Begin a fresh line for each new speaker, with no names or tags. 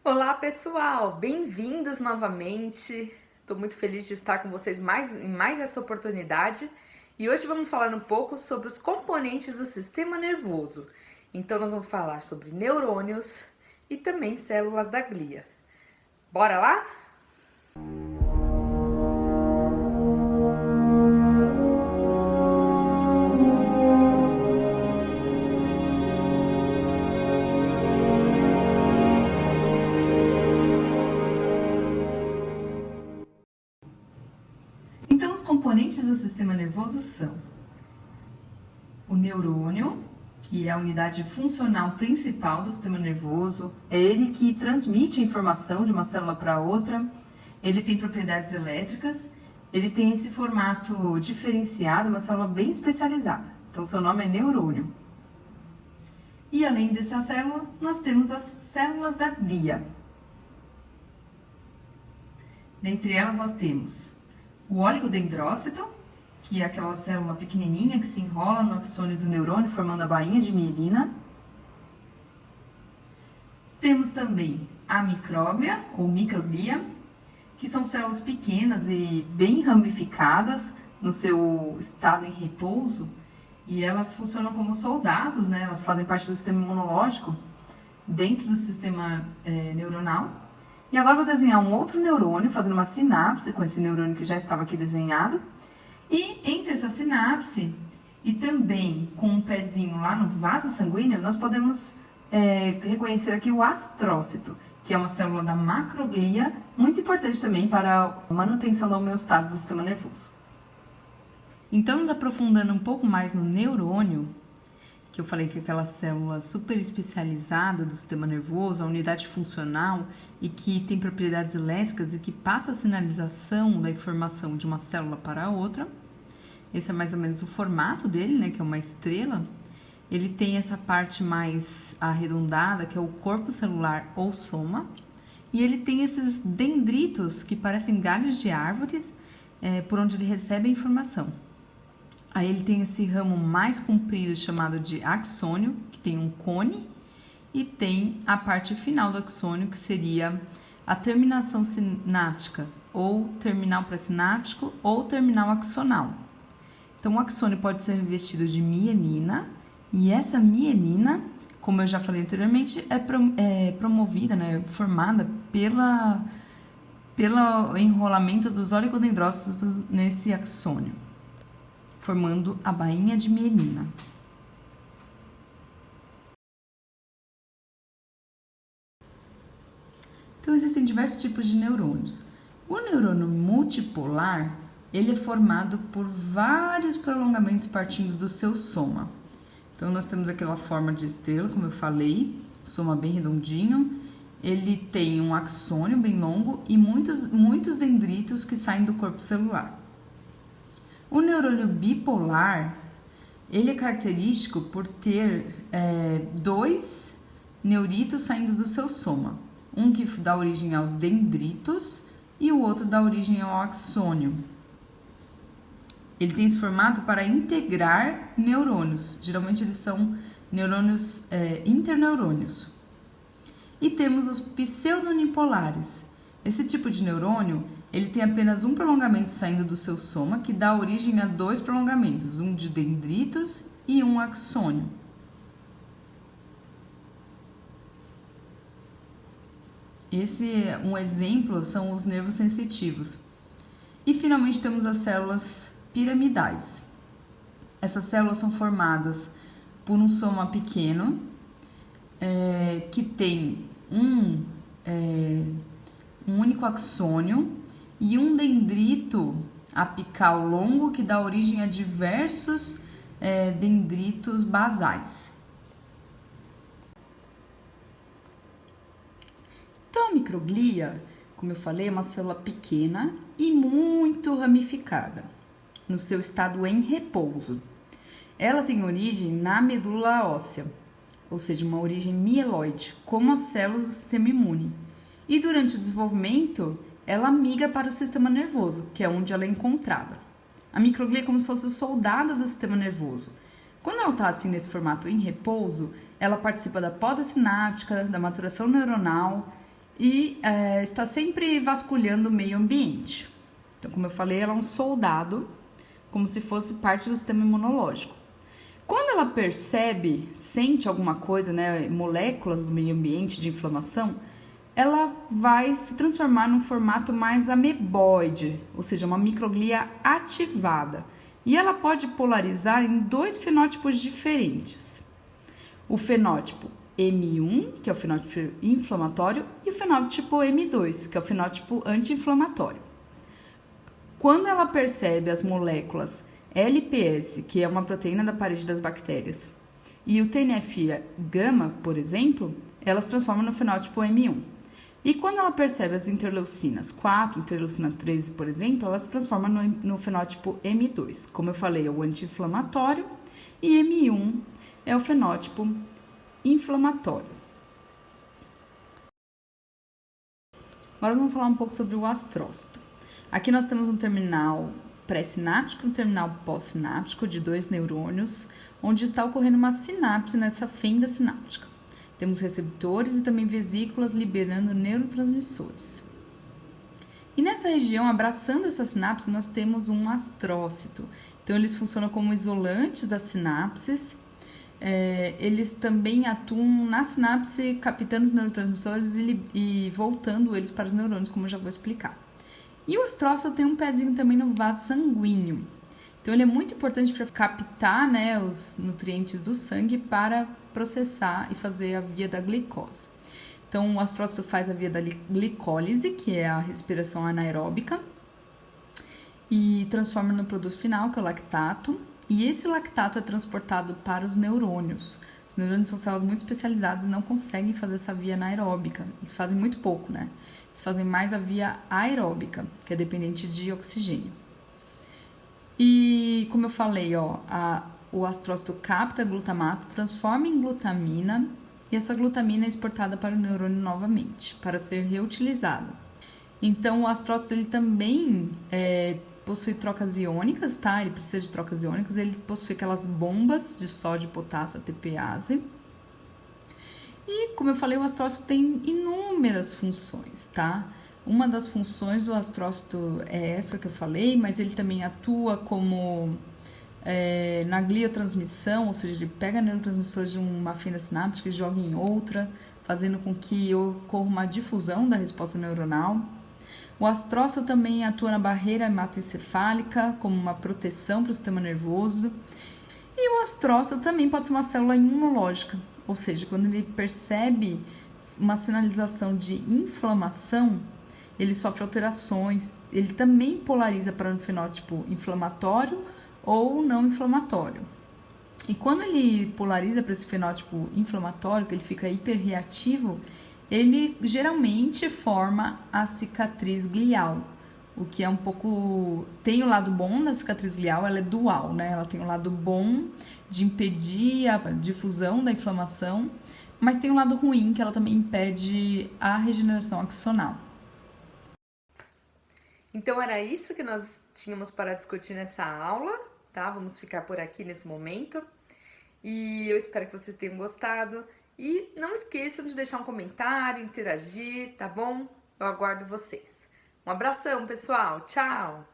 Olá pessoal, bem-vindos novamente. Estou muito feliz de estar com vocês em mais essa oportunidade e hoje vamos falar um pouco sobre os componentes do sistema nervoso. Então nós vamos falar sobre neurônios e também células da glia. Bora lá? Então, os componentes do sistema nervoso são o neurônio, que é a unidade funcional principal do sistema nervoso, é ele que transmite a informação de uma célula para outra, ele tem propriedades elétricas, ele tem esse formato diferenciado, uma célula bem especializada, então seu nome é neurônio. E além dessa célula, nós temos as células da glia. Dentre elas nós temos o oligodendrócito, que é aquela célula pequenininha que se enrola no axônio do neurônio, formando a bainha de mielina. Temos também a micróglia, ou microglia, que são células pequenas e bem ramificadas no seu estado em repouso, e elas funcionam como soldados, né? Elas fazem parte do sistema imunológico dentro do sistema neuronal. E agora eu vou desenhar um outro neurônio, fazendo uma sinapse com esse neurônio que já estava aqui desenhado. E entre essa sinapse e também com um pezinho lá no vaso sanguíneo, nós podemos reconhecer aqui o astrócito, que é uma célula da macroglia, muito importante também para a manutenção da homeostase do sistema nervoso. Então, nos aprofundando um pouco mais no neurônio, que eu falei que é aquela célula super especializada do sistema nervoso, a unidade funcional e que tem propriedades elétricas e que passa a sinalização da informação de uma célula para a outra. Esse é mais ou menos o formato dele, né, que é uma estrela. Ele tem essa parte mais arredondada, que é o corpo celular ou soma, e ele tem esses dendritos que parecem galhos de árvores, por onde ele recebe a informação. Aí ele tem esse ramo mais comprido chamado de axônio, que tem um cone, e tem a parte final do axônio, que seria a terminação sináptica, ou terminal pré-sináptico, ou terminal axonal. Então, o axônio pode ser revestido de mielina, e essa mielina, como eu já falei anteriormente, é promovida, né, formada pelo enrolamento dos oligodendrócitos nesse axônio, formando a bainha de mielina. Então, existem diversos tipos de neurônios. O neurônio multipolar, ele é formado por vários prolongamentos partindo do seu soma. Então, nós temos aquela forma de estrela, como eu falei, soma bem redondinho. Ele tem um axônio bem longo e muitos dendritos que saem do corpo celular. O neurônio bipolar, ele é característico por ter dois neuritos saindo do seu soma. Um que dá origem aos dendritos e o outro dá origem ao axônio. Ele tem esse formato para integrar neurônios. Geralmente eles são neurônios interneurônios. E temos os pseudonipolares. Esse tipo de neurônio, ele tem apenas um prolongamento saindo do seu soma, que dá origem a dois prolongamentos, um de dendritos e um axônio. Um exemplo são os nervos sensitivos. E finalmente temos as células piramidais. Essas células são formadas por um soma pequeno, que tem um único axônio e um dendrito apical longo que dá origem a diversos dendritos basais. Então, a microglia, como eu falei, é uma célula pequena e muito ramificada, no seu estado em repouso. Ela tem origem na medula óssea, ou seja, uma origem mieloide, como as células do sistema imune. E durante o desenvolvimento, ela migra para o sistema nervoso, que é onde ela é encontrada. A microglia é como se fosse o soldado do sistema nervoso. Quando ela está assim nesse formato em repouso, ela participa da poda sináptica, da maturação neuronal
e está sempre vasculhando o meio ambiente. Então, como eu falei, ela é um soldado, como se fosse parte do sistema imunológico. Quando ela percebe, sente alguma coisa, né, moléculas do meio ambiente de inflamação, ela vai se transformar num formato mais ameboide, ou seja, uma microglia ativada. E ela pode polarizar em dois fenótipos diferentes. O fenótipo M1, que é o fenótipo inflamatório, e o fenótipo M2, que é o fenótipo anti-inflamatório. Quando ela percebe as moléculas LPS, que é uma proteína da parede das bactérias, e o TNF-gama, por exemplo, ela se transforma no fenótipo M1. E quando ela percebe as interleucinas 4, interleucina 13, por exemplo, ela se transforma no fenótipo M2. Como eu falei, é o anti-inflamatório, e M1 é o fenótipo inflamatório. Agora vamos falar um pouco sobre o astrócito. Aqui nós temos um terminal pré-sináptico e um terminal pós-sináptico de 2 neurônios, onde está ocorrendo uma sinapse nessa fenda sináptica. Temos receptores e também vesículas liberando neurotransmissores. E nessa região, abraçando essa sinapse, nós temos um astrócito. Então, eles funcionam como isolantes das sinapses. Eles também atuam na sinapse, captando os neurotransmissores e voltando eles para os neurônios, como eu já vou explicar. E o astrócito tem um pezinho também no vaso sanguíneo. Então, ele é muito importante para captar, né, os nutrientes do sangue para processar e fazer a via da glicose. Então, o astrócito faz a via da glicólise, que é a respiração anaeróbica, e transforma no produto final, que é o lactato. E esse lactato é transportado para os neurônios. Os neurônios são células muito especializadas e não conseguem fazer essa via anaeróbica. Eles fazem muito pouco, né? Eles fazem mais a via aeróbica, que é dependente de oxigênio. E, como eu falei, o astrócito capta glutamato, transforma em glutamina, e essa glutamina é exportada para o neurônio novamente, para ser reutilizada. Então, o astrócito ele também possui trocas iônicas, tá? Ele precisa de trocas iônicas, ele possui aquelas bombas de sódio e potássio ATPase. E, como eu falei, o astrócito tem inúmeras funções, tá? Uma das funções do astrócito é essa que eu falei, mas ele também atua como na gliotransmissão, ou seja, ele pega neurotransmissores de uma fenda sináptica e joga em outra, fazendo com que ocorra uma difusão da resposta neuronal. O astrócito também atua na barreira hematoencefálica, como uma proteção para o sistema nervoso. E o astrócito também pode ser uma célula imunológica, ou seja, quando ele percebe uma sinalização de inflamação, ele sofre alterações, ele também polariza para um fenótipo inflamatório ou não inflamatório. E quando ele polariza para esse fenótipo inflamatório, que ele fica hiperreativo, ele geralmente forma a cicatriz glial, o que é um pouco... Tem o lado bom da cicatriz glial, ela é dual, né? Ela tem o lado bom de impedir a difusão da inflamação, mas tem o lado ruim, que ela também impede a regeneração axonal.
Então era isso que nós tínhamos para discutir nessa aula, tá? Vamos ficar por aqui nesse momento. E eu espero que vocês tenham gostado. E não esqueçam de deixar um comentário, interagir, tá bom? Eu aguardo vocês. Um abração, pessoal. Tchau!